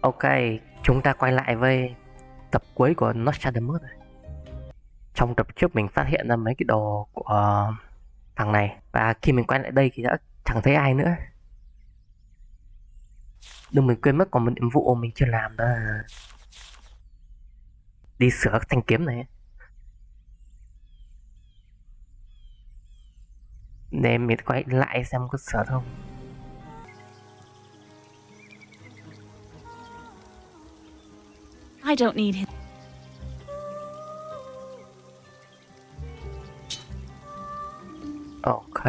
Ok, chúng ta quay lại với tập cuối của Nostradamus rồi. Trong tập trước mình phát hiện ra mấy cái đồ của thằng này, và khi mình quay lại đây thì đã chẳng thấy ai nữa. Đừng mình quên mất còn một nhiệm vụ mình chưa làm, đó là đi sửa cái thanh kiếm này. Để mình quay lại xem có sửa không. I don't need him. Ok.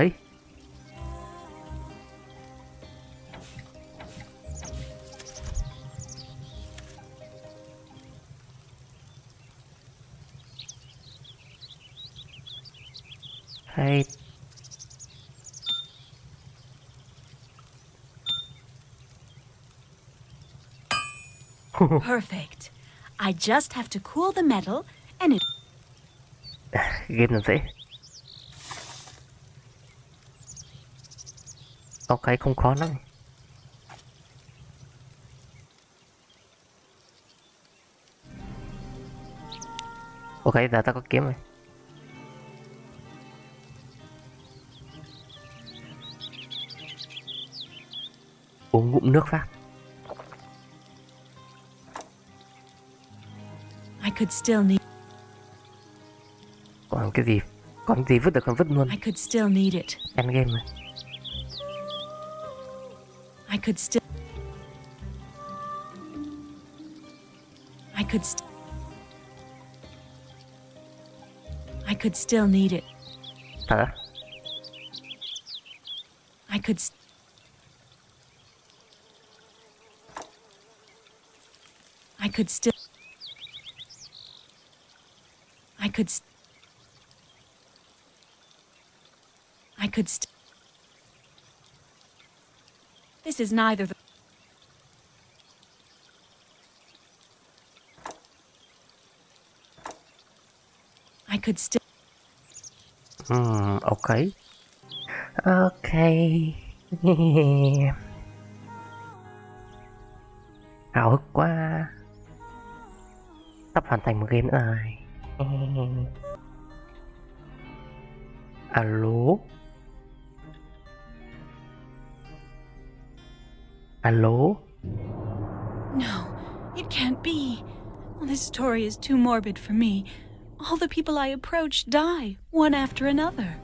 Hey. Perfect. I just have to cool the metal and it... Game làm dễ. Ok, không khó lắm. Ok, giờ ta có kiếm rồi. Uống ngụm nước phát. I could still need... Còn cái gì? Còn gì vứt được còn vứt luôn. I could still need it. End game rồi. I could still... I could still need it. Thật á? I could... I could still... I could... I could... This is neither the... I could still... Ok. Ok. Hào hức quá. Sắp hoàn thành một game nữa rồi. Alo. Alo. No, it can't be. Well, this story is too morbid for me. All the people I approach die, one after another.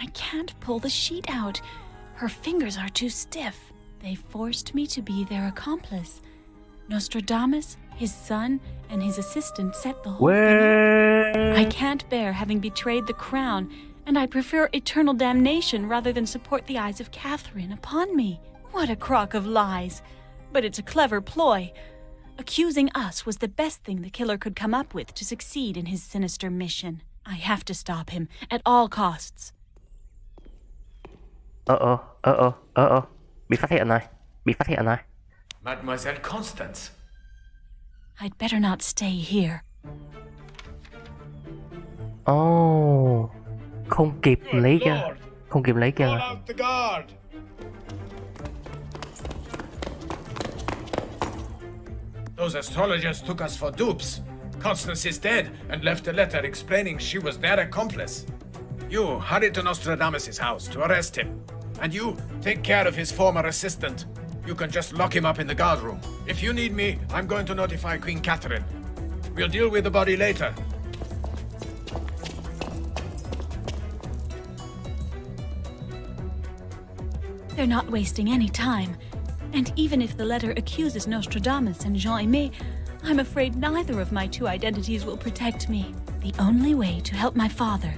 I can't pull the sheet out. Her fingers are too stiff. They forced me to be their accomplice. Nostradamus, his son, and his assistant set the whole thing up. I can't bear having betrayed the crown, and I prefer eternal damnation rather than support the eyes of Catherine upon me. What a crock of lies. But it's a clever ploy. Accusing us was the best thing the killer could come up with to succeed in his sinister mission. I have to stop him at all costs. Bị phát hiện rồi. Mademoiselle Constance. I'd better not stay here. Oh, không kịp lấy kìa. Call out the guard. Those astrologers took us for dupes. Constance is dead and left a letter explaining she was their accomplice. You hurry to Nostradamus' house to arrest him. And you take care of his former assistant. You can just lock him up in the guard room. If you need me, I'm going to notify Queen Catherine. We'll deal with the body later. They're not wasting any time. And even if the letter accuses Nostradamus and Jean-Aimé, I'm afraid neither of my two identities will protect me. The only way to help my father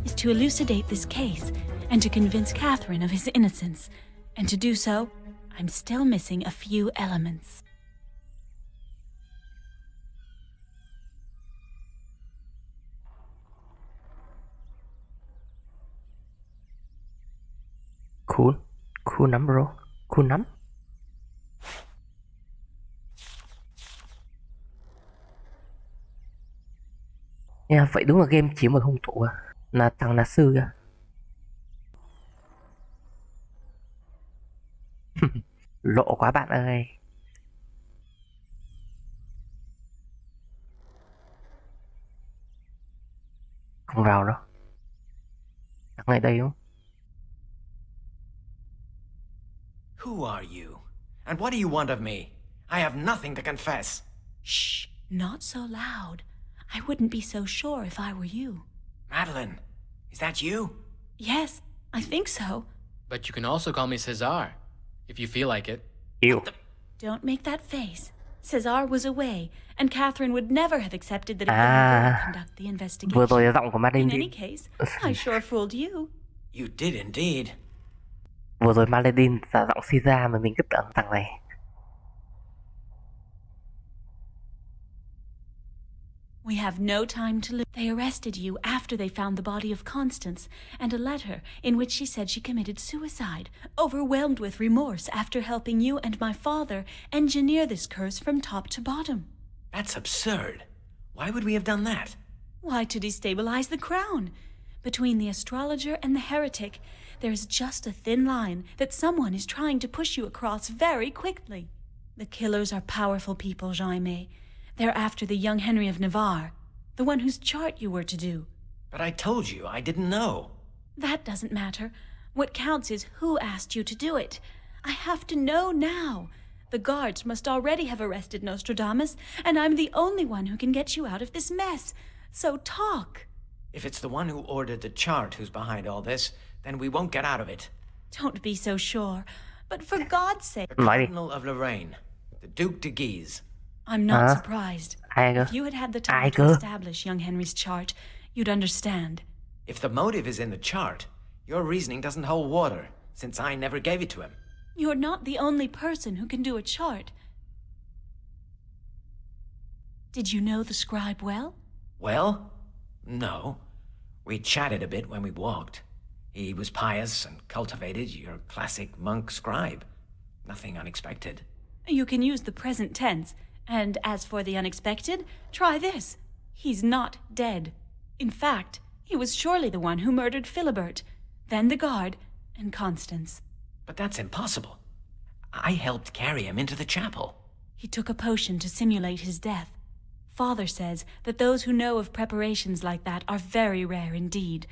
is to elucidate this case and to convince Catherine of his innocence. And to do so, I'm still missing a few elements. Cool lắm bro. Cool lắm. Yeah, vậy đúng là game chỉ một hung thủ à? Là thằng là sư à? Lộ quá bạn ơi. Không vào đâu. Chắc ngay đây đúng không? Who are you? And what do you want of me? I have nothing to confess. Shh, not so loud. I wouldn't be so sure if I were you. Madeline, is that you? Yes, I think so. But you can also call me Cesar, if you feel like it. Yêu. Don't make that face. Cesar was away, and Catherine would never have accepted that a young girl conduct the Vừa investigation. rồi là giọng của Madeline In any đi. case, I sure fooled you. You did indeed. Vừa rồi Madeline giả giọng Caesar mà mình cứ tưởng thằng này. We have no time to lose. They arrested you after they found the body of Constance and a letter in which she said she committed suicide, overwhelmed with remorse after helping you and my father engineer this curse from top to bottom. That's absurd. Why would we have done that? Why, to destabilize the crown. Between the astrologer and the heretic, there is just a thin line that someone is trying to push you across very quickly. The killers are powerful people, Jaime. They're after the young Henry of Navarre, the one whose chart you were to do. But I told you I didn't know. That doesn't matter. What counts is who asked you to do it. I have to know now. The guards must already have arrested Nostradamus, and I'm the only one who can get you out of this mess. So talk. If it's the one who ordered the chart who's behind all this, then we won't get out of it. Don't be so sure. But for God's sake, The Nói đi. Cardinal of Lorraine, the Duc de Guise. I'm not surprised. Ai cơ? If you had had the time Ai to cơ? establish young Henry's chart, you'd understand. If the motive is in the chart, your reasoning doesn't hold water, since I never gave it to him. You're not the only person who can do a chart. Did you know the scribe well? Well, no. We chatted a bit when we walked. He was pious and cultivated, your classic monk scribe. Nothing unexpected. You can use the present tense. And as for the unexpected, try this. He's not dead. In fact, he was surely the one who murdered Philibert, then the guard, and Constance. But that's impossible. I helped carry him into the chapel. He took a potion to simulate his death. Father says that those who know of preparations like that are very rare indeed.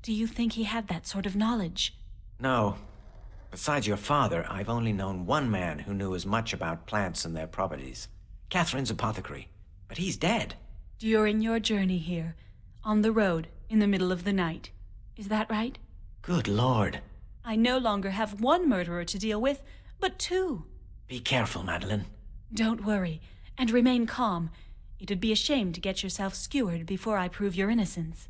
Do you think he had that sort of knowledge? No. Besides your father, I've only known one man who knew as much about plants and their properties. Catherine's apothecary. But he's dead. During your journey here, on the road, in the middle of the night. Is that right? Good Lord. I no longer have one murderer to deal with, but two. Be careful, Madeline. Don't worry, and remain calm. It'd be a shame to get yourself skewered before I prove your innocence.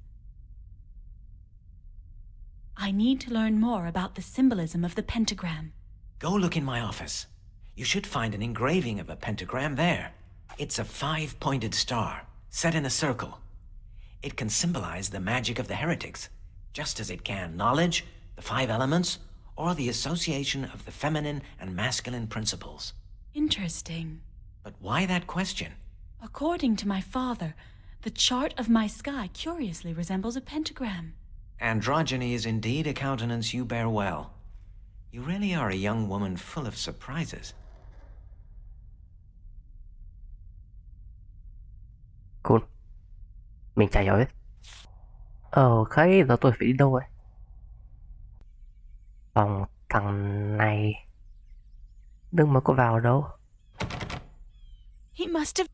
I need to learn more about the symbolism of the pentagram. Go look in my office. You should find an engraving of a pentagram there. It's a 5-pointed star, set in a circle. It can symbolize the magic of the heretics, just as it can knowledge, the 5 elements, or the association of the feminine and masculine principles. Interesting. But why that question? According to my father, the chart of my sky curiously resembles a pentagram. Androgyny is indeed a countenance you bear well. You really are a young woman full of surprises. Cool. Mình chả hiểu hết. Ok, giờ tôi phải đi đâu vậy? Phòng thằng này đừng mà có vào đâu. He must have...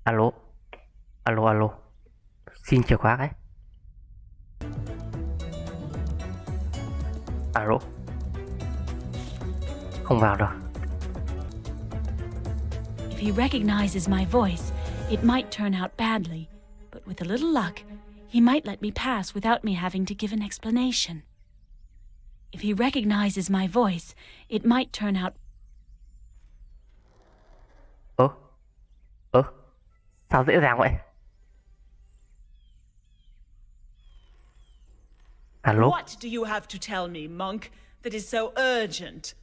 Alo. Alo, alo. Xin chìa khóa cái. Alo. Không vào đâu. If he recognizes my voice, it might turn out badly. But with a little luck, he might let me pass without me having to give an explanation. If he recognizes my voice, it might turn out... Sao dễ dàng vậy? Alo. What do you have to tell me, monk, that is so urgent?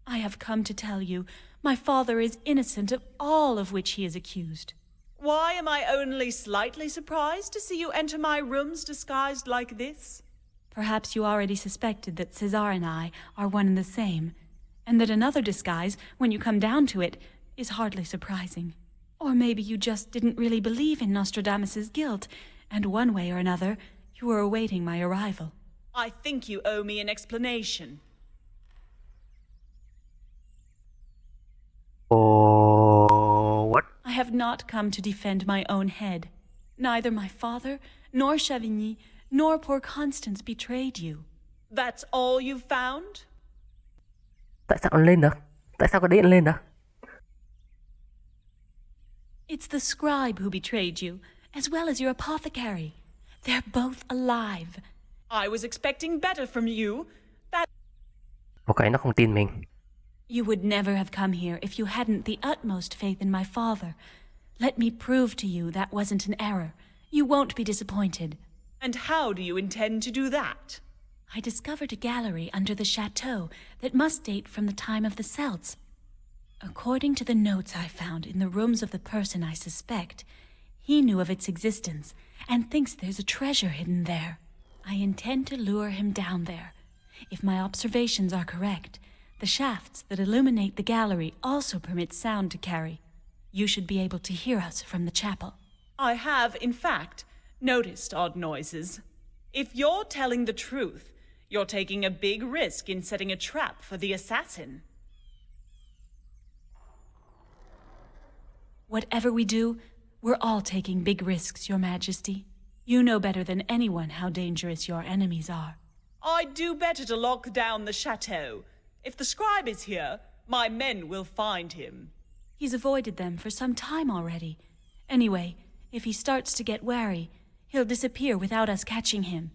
I have come to tell you, my father is innocent of all of which he is accused. Why am I only slightly surprised to see you enter my rooms disguised like this? Perhaps you already suspected that Cesar and I are one and the same. And that another disguise, when you come down to it, is hardly surprising. Or maybe you just didn't really believe in Nostradamus's guilt, and one way or another, you were awaiting my arrival. I think you owe me an explanation. Oh, what? I have not come to defend my own head. Neither my father, nor Chavigny, nor poor Constance betrayed you. That's all you've found? Tại sao con lên được? Tại sao con điện lên được? It's the scribe who betrayed you, as well as your apothecary. They're both alive. I was expecting better from you. Ok, nó không tin mình. You would never have come here if you hadn't the utmost faith in my father. Let me prove to you that wasn't an error. You won't be disappointed. And how do you intend to do that? I discovered a gallery under the chateau that must date from the time of the Celts. According to the notes I found in the rooms of the person I suspect, he knew of its existence and thinks there's a treasure hidden there. I intend to lure him down there. If my observations are correct, the shafts that illuminate the gallery also permit sound to carry. You should be able to hear us from the chapel. I have, in fact, noticed odd noises. If you're telling the truth, you're taking a big risk in setting a trap for the assassin. Whatever we do, we're all taking big risks, Your Majesty. You know better than anyone how dangerous your enemies are. I'd do better to lock down the chateau. If the scribe is here, my men will find him. He's avoided them for some time already. Anyway, if he starts to get wary, he'll disappear without us catching him.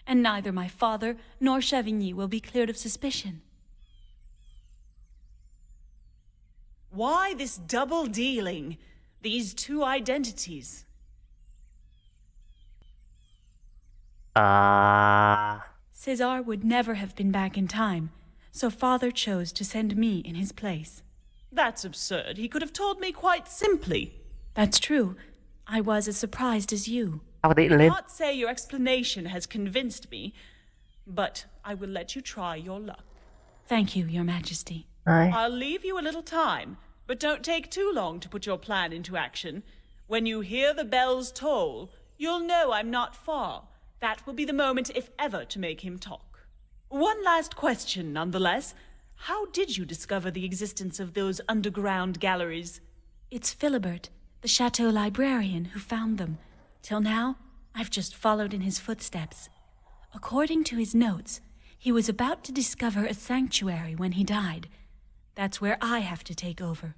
And neither my father nor Chavigny will be cleared of suspicion. Why this double dealing? These two identities? César would never have been back in time, so father chose to send me in his place. That's absurd. He could have told me quite simply. That's true. I was as surprised as you. Sao điện I lên? can't say your explanation has convinced me, but I will let you try your luck. Thank you, Your Majesty. Ai? I'll leave you a little time, but don't take too long to put your plan into action. When you hear the bells toll, you'll know I'm not far. That will be the moment, if ever, to make him talk. One last question, nonetheless. How did you discover the existence of those underground galleries? It's Philibert, the chateau librarian, who found them. Till now, I've just followed in his footsteps. According to his notes, he was about to discover a sanctuary when he died. That's where I have to take over.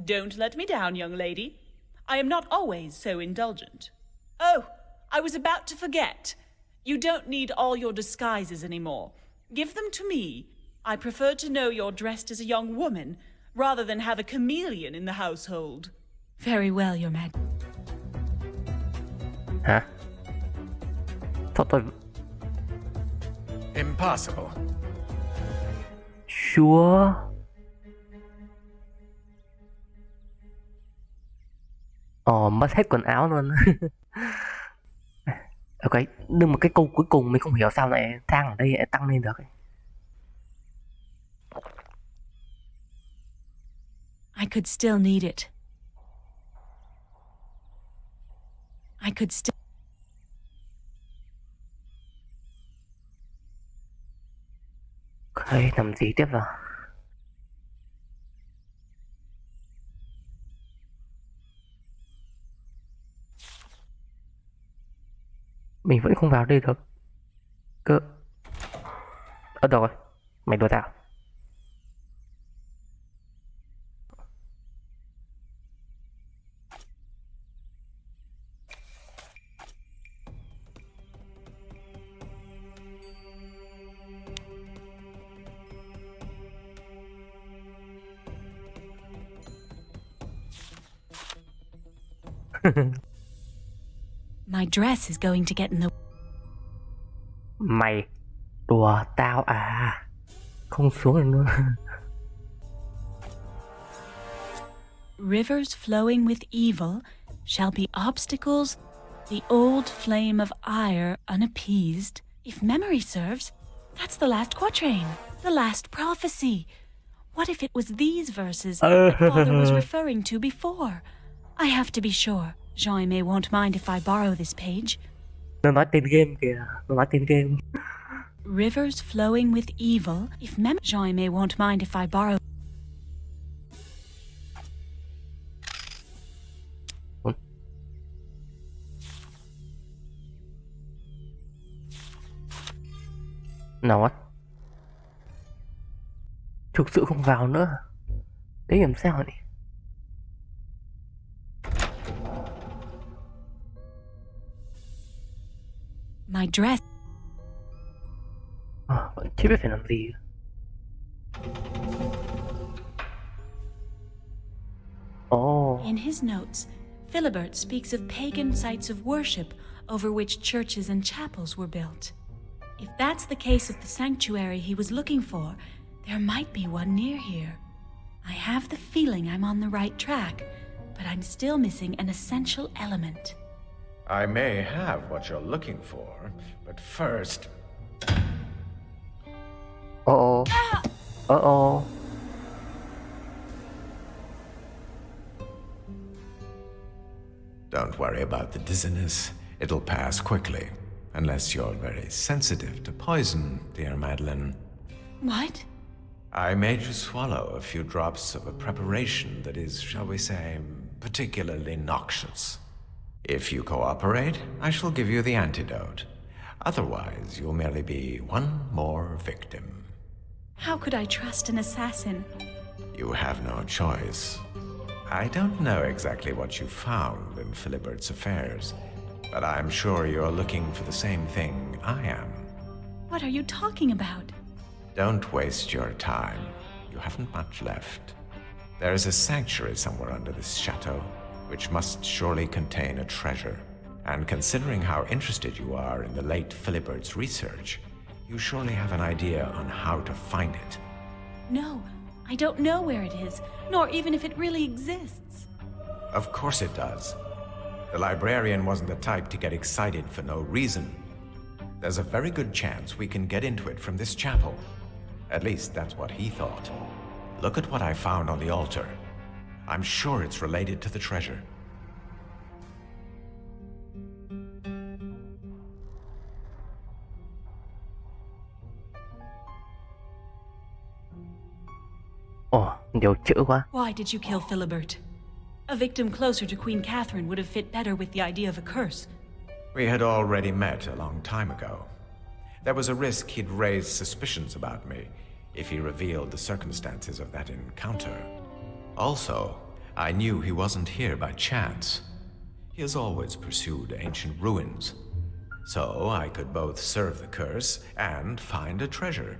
Don't let me down, young lady. I am not always so indulgent. Oh, I was about to forget. You don't need all your disguises anymore. Give them to me. I prefer to know you're dressed as a young woman, rather than have a chameleon in the household. Very well, Your Majesty. Hả? Thôi tôi... Impossible. Sure. Ồ, mất hết quần áo luôn. Ok, nhưng mà cái câu cuối cùng mình không hiểu sao lại thang ở đây lại tăng lên được ấy. I could still need it. I could still... Ok, làm gì tiếp vào? Mình vẫn không vào đây được. Cơ... Được rồi, mày đùa tao. My dress is going to get in the... Mày đùa tao à? Không xuống được luôn. Rivers flowing with evil shall be obstacles, the old flame of ire unappeased. If memory serves, that's the last quatrain, the last prophecy. What if it was these verses that Father was referring to before? I have to be sure. Jean-Aimé won't mind if I borrow this page. Nó nói tên game kìa, nó nói tên game. Rivers flowing with evil. If Jean-Aimé won't mind if I borrow. Nào á. Thực sự không vào nữa. Đấy làm sao nhỉ? My dress. Vẫn chưa biết phải làm gì. Oh. In his notes, Philibert speaks of pagan sites of worship over which churches and chapels were built. If that's the case of the sanctuary he was looking for, there might be one near here. I have the feeling I'm on the right track, but I'm still missing an essential element. I may have what you're looking for, but first... Uh-oh. Uh-oh. Don't worry about the dizziness. It'll pass quickly. Unless you're very sensitive to poison, dear Madeline. What? I made you swallow a few drops of a preparation that is, shall we say, particularly noxious. If you cooperate, I shall give you the antidote. Otherwise, you'll merely be one more victim. How could I trust an assassin? You have no choice. I don't know exactly what you found in Philibert's affairs, but I'm sure you're looking for the same thing I am. What are you talking about? Don't waste your time. You haven't much left. There is a sanctuary somewhere under this chateau, which must surely contain a treasure. And considering how interested you are in the late Philibert's research, you surely have an idea on how to find it. No, I don't know where it is, nor even if it really exists. Of course it does. The librarian wasn't the type to get excited for no reason. There's a very good chance we can get into it from this chapel. At least that's what he thought. Look at what I found on the altar. I'm sure it's related to the treasure. Nhiều chữ quá. Why did you kill Philibert? A victim closer to Queen Catherine would have fit better with the idea of a curse. We had already met a long time ago. There was a risk he'd raise suspicions about me if he revealed the circumstances of that encounter. Also, I knew he wasn't here by chance. He has always pursued ancient ruins. So I could both serve the curse and find a treasure.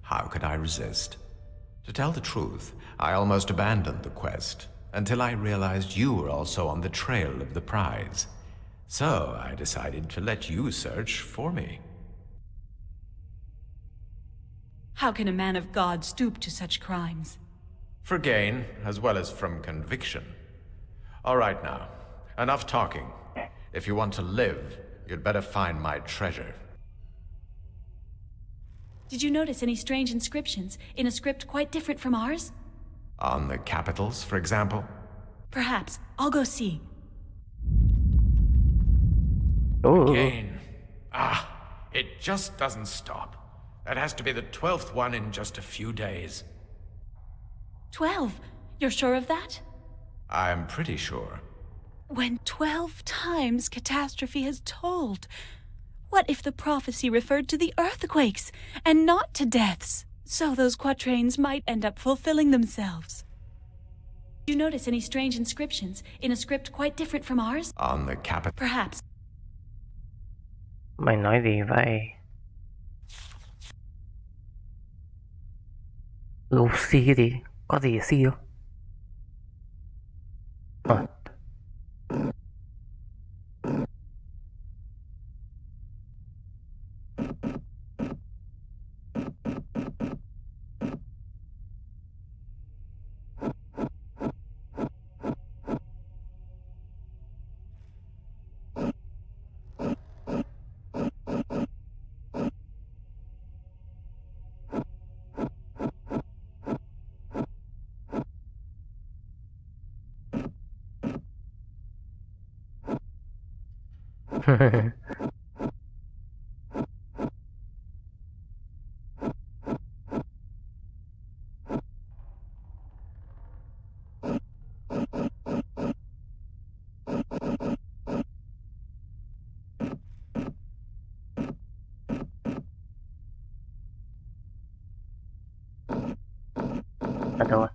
How could I resist? To tell the truth, I almost abandoned the quest until I realized you were also on the trail of the prize. So I decided to let you search for me. How can a man of God stoop to such crimes? For gain, as well as from conviction. All right now, enough talking. If you want to live, you'd better find my treasure. Did you notice any strange inscriptions in a script quite different from ours? On the capitals, for example? Perhaps. I'll go see. Gain. It just doesn't stop. That has to be the 12th one in just a few days. 12? You're sure of that? I'm pretty sure. When 12 times catastrophe has told, what if the prophecy referred to the earthquakes and not to deaths? So those quatrains might end up fulfilling themselves. Did you notice any strange inscriptions in a script quite different from ours? On the capital? Perhaps. Mày nói gì vậy? Lucy thì có gì Si không? Ở đâu rồi?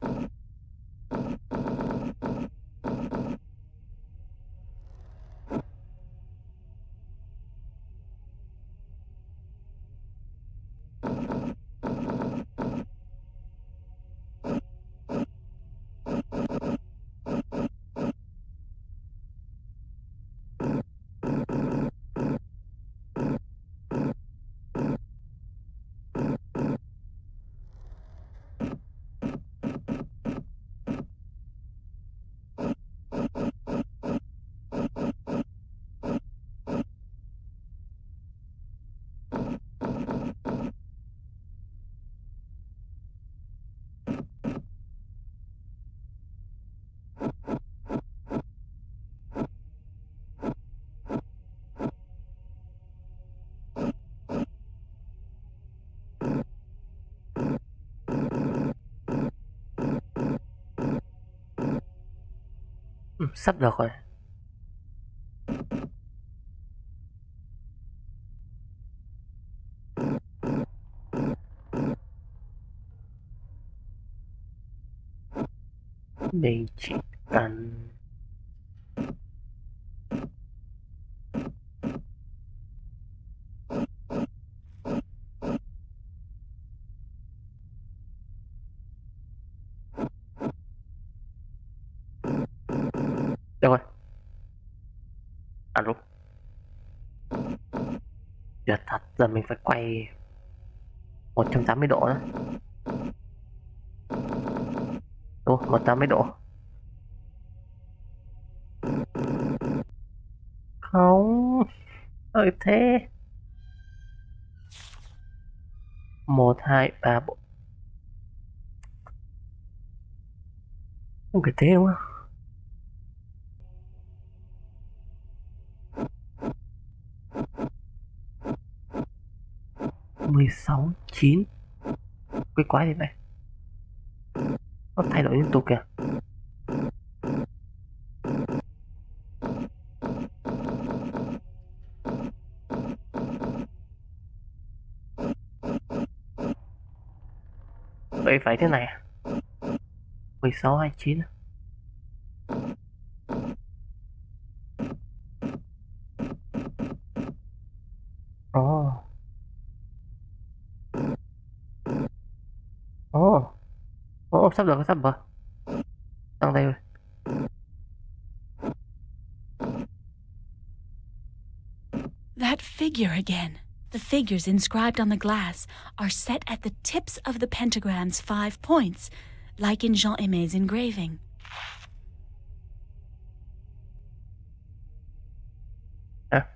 Sắp được rồi. Mình chỉ cần được rồi. Alo. Giờ thật, giờ mình phải quay 180 độ nữa. Đúng, 180 độ. Không. Ơi thế. 1, 2, 3, 4. Không phải thế đúng không? 16, 9. Cái quái gì vậy? Nó thay đổi liên tục kìa. Vậy phải thế này à? 16, 29. Ồ. Ồ. Ồ, sắp được, sắp rồi. Sang đây rồi. That figure again. The figures inscribed on the glass are set at the tips of the pentagram's 5 points, like in Jean Aimé's engraving. À.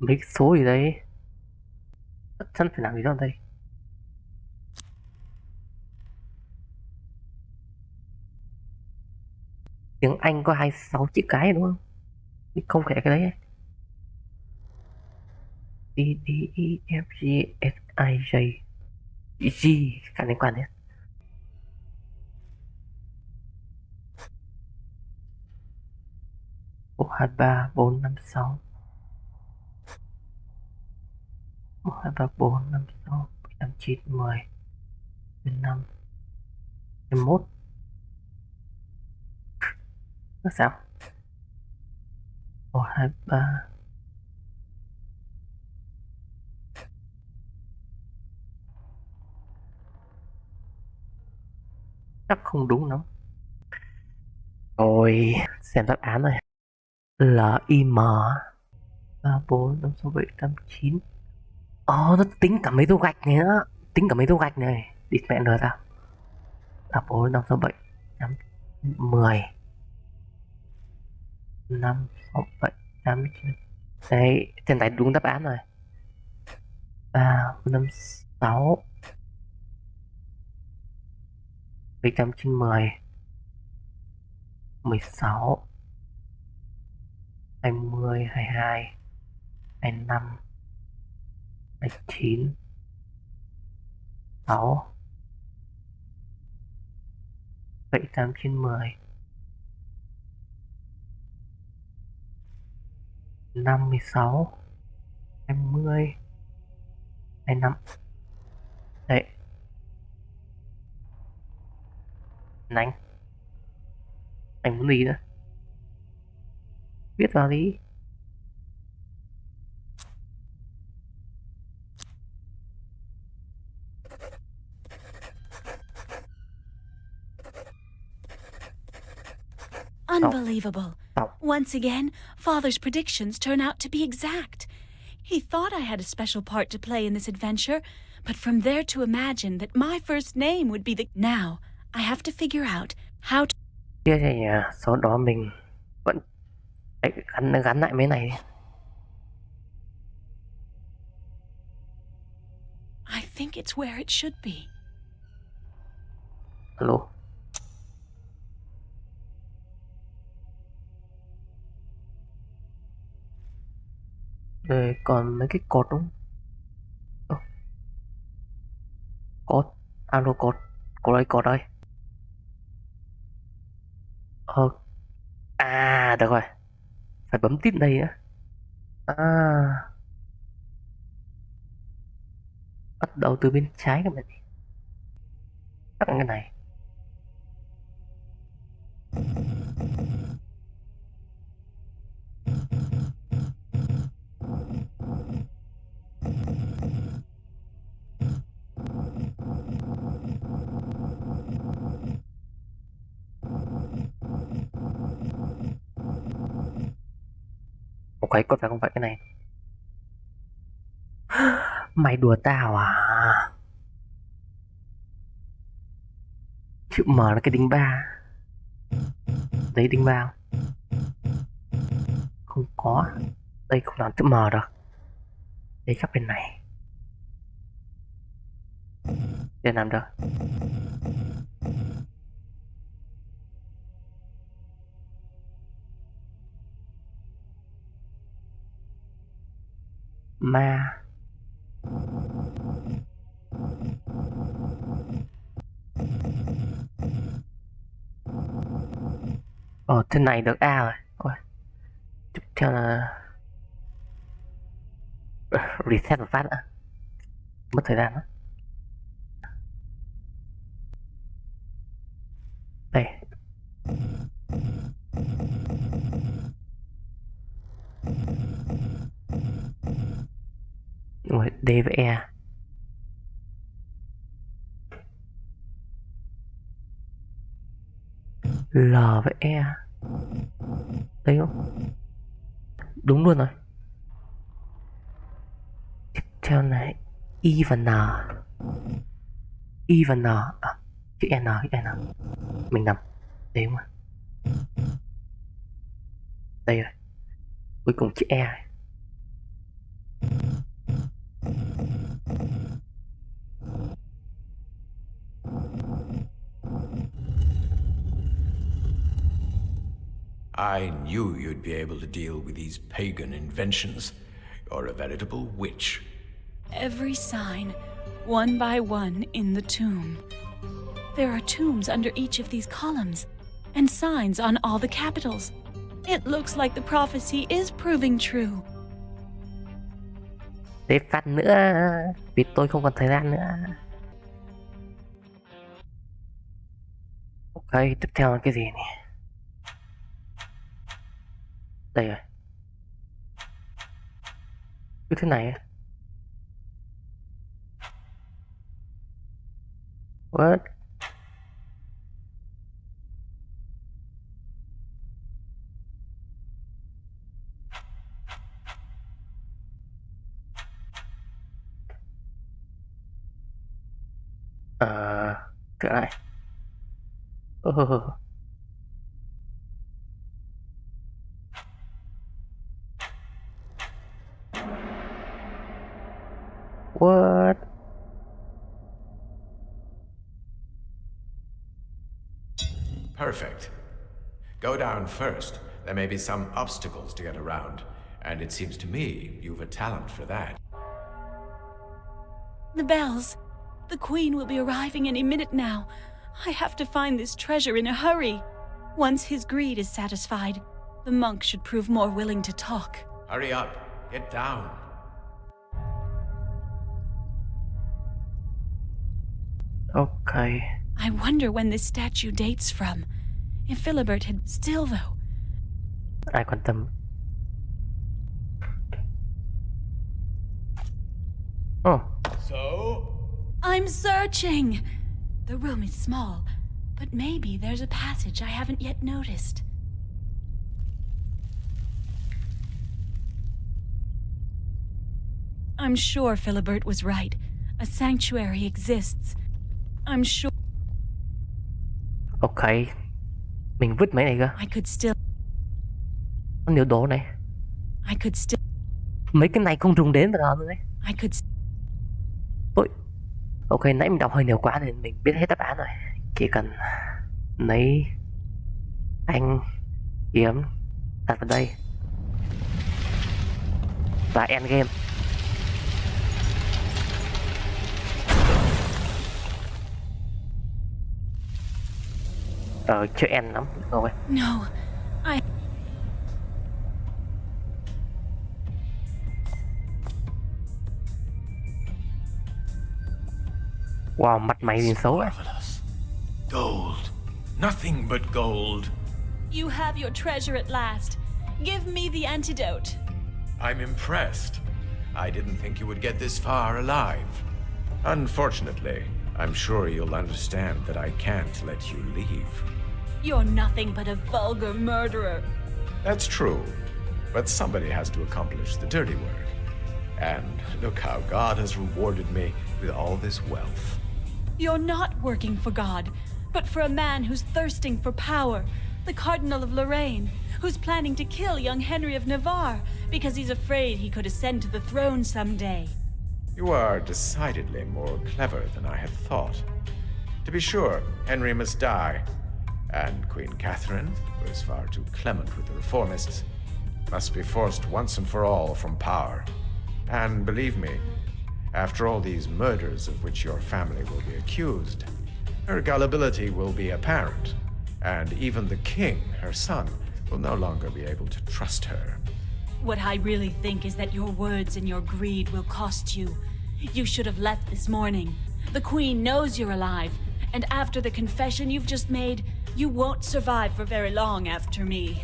Mấy cái số gì đấy? Chân phải làm gì đó đây? Tiếng Anh có 26 chữ cái đúng không? Không phải cái đấy ấy. D, D, E, F, G, H, I, J. G, cả liên quan hết. Một, hai, ba, bốn, năm, sáu. 1, 2, 3, 4, 5, 6, 7, 8, 9, 10, 15, 21. Nó sao? 1, 2, 3. Chắc không đúng lắm. Rồi, xem đáp án này. LIM 3, 4, 5, 6, 7, 8, 9. Nó tính cả mấy tô gạch này nữa. Tính cả mấy tô gạch này. Địt mẹ lừa ra. 3, 4, 5, 6, 7, 8, 10, 5, 6, 7, 8, 9. Đấy, trên này đúng đáp án rồi. 3, 4, 5, 6. 700 trên 10 16 20 22 25 29 6 700 trên 10 56 20 25. Đấy. Anh muốn gì nữa? Viết vào đi. Unbelievable. Stop. Once again, Father's predictions turn out to be exact. He thought I had a special part to play in this adventure, but from there to imagine that my first name would be the... Now, I have to figure out how to... Tiếp thì sau đó mình vẫn gắn lại mấy này đi. I think it's where it should be. Alo. Rồi còn mấy cái cột đúng không? Cột. Alo cột. Cột đây. À được rồi. Phải bấm tiếp đây nữa. Bắt đầu từ bên trái các bạn. Chắc là cái này. Ok, có phải không phải cái này? Mày đùa tao à? Chữ M là cái đinh ba. Đấy đinh ba không có. Đây không làm chữ M được. Đây chắc bên này. Để làm được. Ma. Thế này được A rồi. Ôi. Tiếp theo là reset một phát nữa. Mất thời gian đó. Đây. Rồi D với E. L với E. Đây không? Đúng luôn rồi. Tiếp theo này I và N. I và N. Chữ N. Mình nằm. Đây không ạ? Đây rồi. Cuối cùng chữ E này. I knew you'd be able to deal with these pagan inventions. You're a veritable witch. Every sign, one by one, in the tomb. There are tombs under each of these columns, and signs on all the capitals. It looks like the prophecy is proving true. Tiếp phát nữa, vì tôi không còn thời gian nữa. Ok, tiếp theo là cái gì nhỉ? Đây rồi. Cứ thế này. What? Trở lại. What? Perfect. Go down first. There may be some obstacles to get around, and it seems to me you've a talent for that. The bells. The Queen will be arriving any minute now. I have to find this treasure in a hurry. Once his greed is satisfied, the monk should prove more willing to talk. Hurry up. Get down. Ok. I wonder when this statue dates from. If Philibert had still though. Ai quan tâm. Oh. So? I'm searching! The room is small, but maybe there's a passage I haven't yet noticed. I'm sure Philibert was right. A sanctuary exists. I'm sure Ok. Mình vứt mấy này cơ. I could still Con điều đồ này. I could still Mấy cái này không dùng đến bao giờ nữa đấy. I could Ôi. Ok, nãy mình đọc hơi nhiều quá nên mình biết hết đáp án rồi. Chỉ cần lấy anh kiếm đặt vào đây và end game. Chơi end lắm rồi. No. I Wow, mặt mày nhìn xấu ấy. Marvelous. Gold. Nothing but gold. You have your treasure at last. Give me the antidote. I'm impressed. I didn't think you would get this far alive. Unfortunately, I'm sure you'll understand that I can't let you leave. You're nothing but a vulgar murderer. That's true, but somebody has to accomplish the dirty work. And look how God has rewarded me with all this wealth. You're not working for God, but for a man who's thirsting for power, the Cardinal of Lorraine, who's planning to kill young Henry of Navarre because he's afraid he could ascend to the throne someday. You are decidedly more clever than I had thought. To be sure, Henry must die, and Queen Catherine, who is far too clement with the reformists, must be forced once and for all from power. And believe me, after all these murders of which your family will be accused, her gullibility will be apparent, and even the king, her son, will no longer be able to trust her. What I really think is that your words and your greed will cost you. You should have left this morning. The Queen knows you're alive, and after the confession you've just made, you won't survive for very long after me.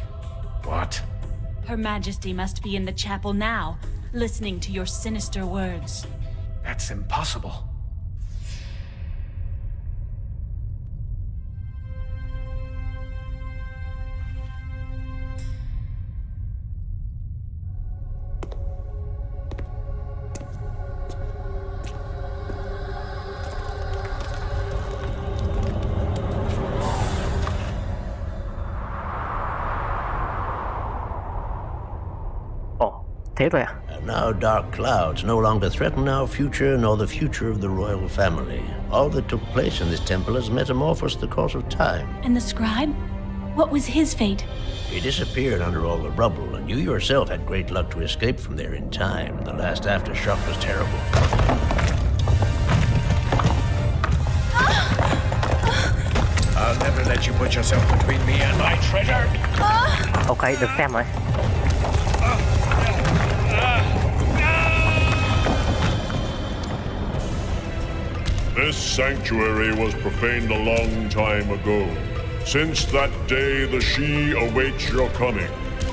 What? Her Majesty must be in the chapel now, listening to your sinister words. That's impossible. Ồ, thế rồi à? And now dark clouds no longer threaten our future nor the future of the royal family. All that took place in this temple has metamorphosed the course of time. And the scribe? What was his fate? He disappeared under all the rubble, and you yourself had great luck to escape from there in time. The last aftershock was terrible. I'll never let you put yourself between me and my treasure. Ok, được xem rồi. This sanctuary was profaned a long time ago. Since that day, the She awaits your coming.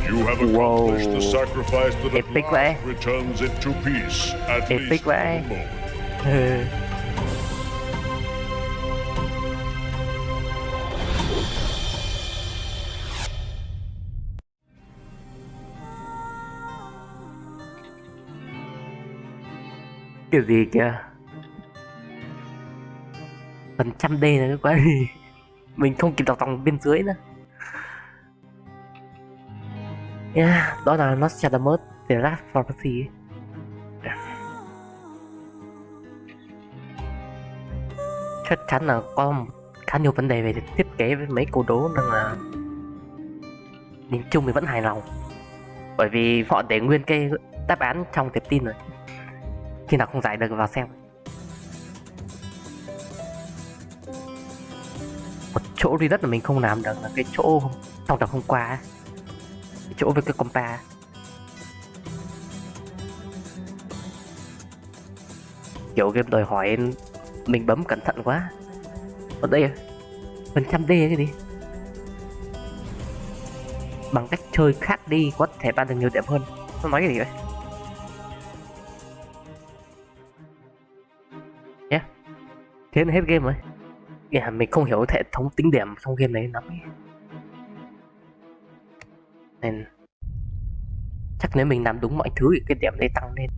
You have accomplished the sacrifice that at Epic vậy. last returns it to peace, at Epic least for vậy. the moment. Kiểu gì kìa? Phần trăm D này nó quá gì. Mình không kịp đọc dòng bên dưới nữa. Yeah, đó là Nostradamus, The Last Prophecy. Chắc chắn là có một khả khá nhiều vấn đề về thiết kế với mấy câu đố, nên là nhìn chung mình vẫn hài lòng, bởi vì họ để nguyên cái đáp án trong tệp tin rồi, khi nào không giải được vào xem. Một chỗ duy nhất là mình không làm được là cái chỗ trong tập hôm qua ấy. Cái chỗ với cái compa, kiểu game đòi hỏi mình bấm cẩn thận quá. Ở đây phần trăm D cái gì, bằng cách chơi khác đi có thể ban được nhiều điểm hơn. Nó nói cái gì vậy? Yeah. Thế là hết game rồi. Yeah, mình không hiểu hệ thống tính điểm trong game này lắm ấy. Nên chắc nếu mình làm đúng mọi thứ thì cái điểm này tăng lên.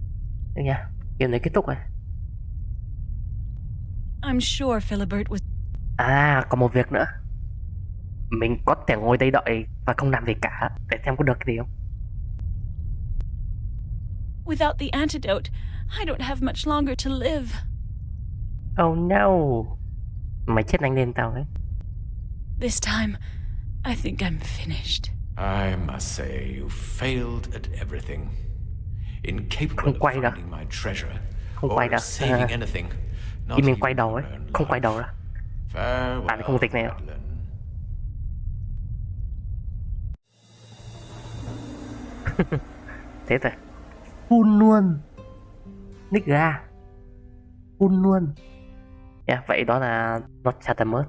Được nha, game này kết thúc rồi. I'm sure Philibert was... À, còn một việc nữa. Mình có thể ngồi đây đợi và không làm gì cả để xem có được cái gì không. Without the antidote, I don't have much longer to live. Oh no. Mày chết nhanh lên tao ấy. This time, I think I'm finished. I must say you failed at everything. Incapable Không of quay đâu. finding my treasure Không quay or đâu. saving anything. Ý mình quay đầu ấy, không quay đầu đâu. Bạn không dịch này đâu. Thế rồi. Full luôn. Nick ra. Full luôn. Yeah, vậy đó là Nostradamus.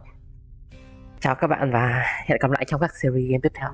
Chào các bạn và hẹn gặp lại trong các series game tiếp theo.